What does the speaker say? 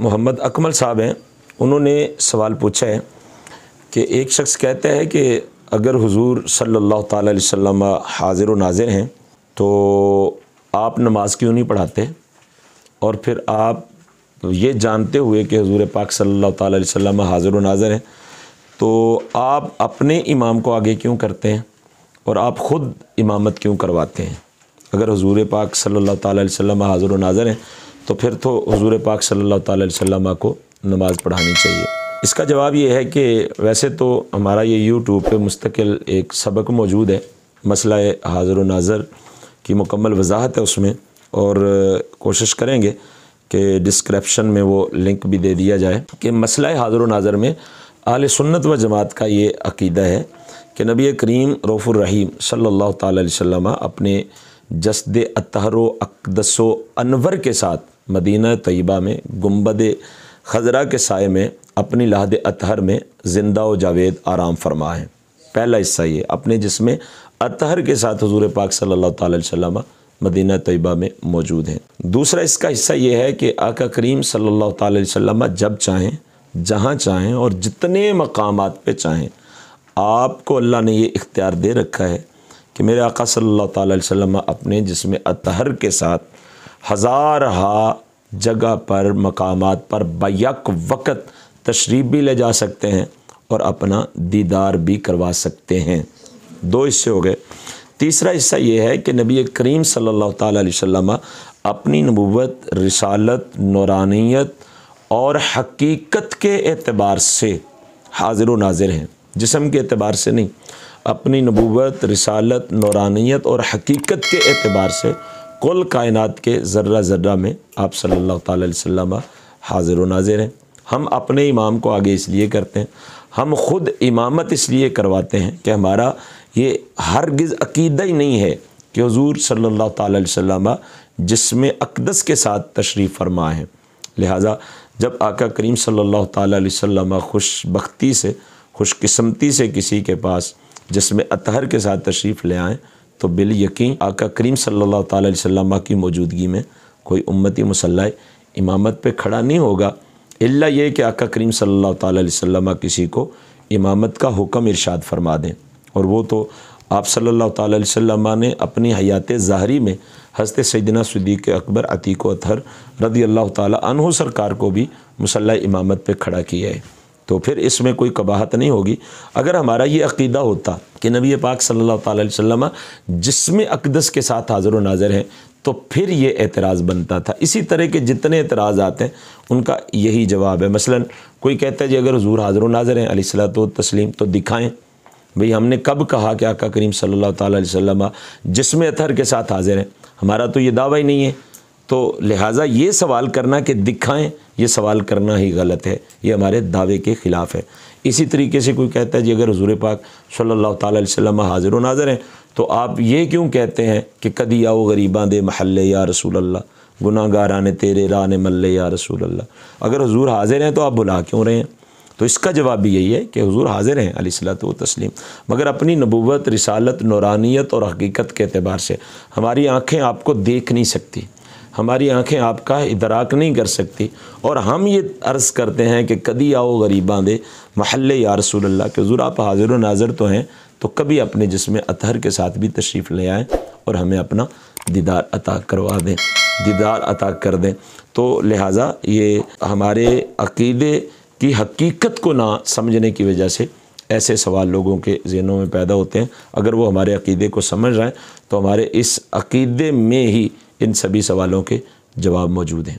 मोहम्मद अकमल साहब हैं, उन्होंने सवाल पूछा है कि एक शख्स कहता है कि अगर हुजूर सल्लल्लाहु ताला अलैहि वसल्लम हाज़िर व नाज़िर हैं तो आप नमाज क्यों नहीं पढ़ाते, और फिर आप ये जानते हुए कि हुजूर पाक सल्लल्लाहु ताला अलैहि वसल्लम हाज़िर व नाज़िर हैं तो आप अपने इमाम को आगे क्यों करते हैं और आप ख़ुद इमामत क्यों करवाते हैं। अगर हुजूर पाक सल्लल्लाहु ताला अलैहि वसल्लम हाज़िर व नाज़िर हैं तो फिर तो हुजूर पाक सल्लल्लाहु ताला अलैहि वसल्लम को नमाज़ पढ़ानी चाहिए। इसका जवाब ये है कि वैसे तो हमारा ये यूट्यूब पे मुस्तकिल एक सबक मौजूद है, मसला हाज़िर व नाज़िर की मुकम्मल वजाहत है उसमें, और कोशिश करेंगे कि डिस्क्रिप्शन में वो लिंक भी दे दिया जाए कि मसला हाज़िर व नाज़िर में अहले सुन्नत व जमात का ये अक़ीदा है कि नबी करीम रऊफ़ुर रहीम सल्लल्लाहु ताला अलैहि वसल्लम अपने जस्द अत्तहर व अक़दस व अनवर के साथ मदीना तय्यबा में गुंबद खज़रा के साए में अपनी लहद अतहर में ज़िंदा व जावेद आराम फरमा है। पहला हिस्सा ये अपने जिस्म अतहर के साथ हुजूर पाक सल्लल्लाहु ताला अलैहि वसल्लम मदीना तय्यबा में मौजूद हैं। दूसरा इसका हिस्सा ये है कि आका करीम सल्लल्लाहु ताला अलैहि वसल्लम जब चाहें, जहाँ चाहें और जितने मकामात पे चाहें, आपको अल्लाह ने ये इख्तियार दे रखा है कि मेरे आका सल्लल्लाहु ताला अलैहि वसल्लम अपने जिस्म अतहर के साथ हज़ारहा जगह पर मकामात पर बैक वक़्त तशरीफ़ भी ले जा सकते हैं और अपना दीदार भी करवा सकते हैं। दो हिस्से हो गए। तीसरा हिस्सा ये है कि नबी करीम सल्लल्लाहु ताला अलैहि वसल्लम अपनी नबूवत, रिसालत, नूरानियत और हकीकत के एतबार से हाज़िर व नाज़िर हैं, जिस्म के एतबार से नहीं। अपनी नबूवत, रिसालत, नूरानियत और हकीकत के एतबार से कुल कायनात के ज़र्रा ज़र्रा में आप सल्लल्लाहु ताला अलैहि वसल्लम हाज़िर व नाज़िर हैं। हम अपने इमाम को आगे इसलिए करते हैं, हम ख़ुद इमामत इसलिए करवाते हैं कि हमारा ये हरगिज़ अक़ीदा ही नहीं है कि हुज़ूर सल्लल्लाहु ताला अलैहि वसल्लम जिस्म अक़दस के साथ तशरीफ़ फरमा है। लिहाजा जब आका करीम सल्लल्लाहु ताला अलैहि वसल्लम खुशबख्ती से, खुशकिस्मती से किसी के पास जिस्म अतहर के साथ तशरीफ़ ले आएँ तो बिल यकीन आका करीम सल्लल्लाहु ताला अलैहि वसल्लम की मौजूदगी में कोई उम्मती मुसल्ला इमामत पे खड़ा नहीं होगा, इल्ला ये कि आका करीम सल्लल्लाहु ताला अलैहि वसल्लम किसी को इमामत का हुक्म इरशाद फरमा दें। और वो तो आप सल्लल्लाहु ताला अलैहि वसल्लम ने अपनी हयात ज़ाहरी में हज़रत सैयदना सिद्दीक़ अकबर अतीक़ व अतहर रज़ियल्लाहु ताला अन्हु सरकार को भी मुसल्ला इमामत पे खड़ा किया है, तो फिर इसमें कोई कबाहत नहीं होगी। अगर हमारा ये अक़ीदा होता कि नबी पाक सल्लल्लाहु ताला अलैहि वसल्लम जिस्म अक़दस के साथ हाज़िर व नाज़िर हैं तो फिर ये एतराज़ बनता था। इसी तरह के जितने एतराज़ आते हैं उनका यही जवाब है। मसलन कोई कहता है जी अगर हुज़ूर हाज़िर व नाज़िर हैं अलैहिस्सलातु व तस्लीम तो दिखाएँ। भाई हमने कब कहा कि आका करीम सल्लल्लाहु ताला अलैहि वसल्लम जिस्म अतहर के साथ हाज़िर हैं? हमारा तो ये दावा ही नहीं है। तो लिहाजा ये सवाल करना कि दिखाएं, ये सवाल करना ही गलत है, ये हमारे दावे के ख़िलाफ़ है। इसी तरीके से कोई कहता है जी अगर हुज़ूर पाक सल्लल्लाहु ताला अलैहि वसल्लम हाज़िर व नाज़िर हैं तो आप ये क्यों कहते हैं कि कदी आओ गरीबां दे महल्ले या रसूल अल्लाह, गुनाहगारां ने तेरे राह ने मल्ले या रसूल अल्लाह। अगर हुज़ूर हाज़िर हैं तो आप बुला क्यों रहे हैं? तो इसका जवाब भी यही है कि हुज़ूर हाज़िर हैं अलैहिस्सलातु व तस्लीम, मगर अपनी नबूवत, रिसालत, नूरानियत और हकीकत के एतबार से हमारी आँखें आपको देख नहीं सकती, हमारी आँखें आपका इदराक नहीं कर सकती, और हम ये अर्ज़ करते हैं कि कदी आओ गरीबां दे महल्ले या रसूल अल्लाह, कि हुज़ूर आप हाज़िर व नाज़िर तो हैं तो कभी अपने जिस्म अतहर के साथ भी तशरीफ़ ले आएँ और हमें अपना दीदार अता करवा दें, दीदार अता कर दें। तो लिहाजा ये हमारे अक़ीदे की हकीकत को ना समझने की वजह से ऐसे सवाल लोगों के ज़हनों में पैदा होते हैं। अगर वो हमारे अक़ीदे को समझ रहे हैं तो हमारे इस अक़ीदे में ही इन सभी सवालों के जवाब मौजूद हैं।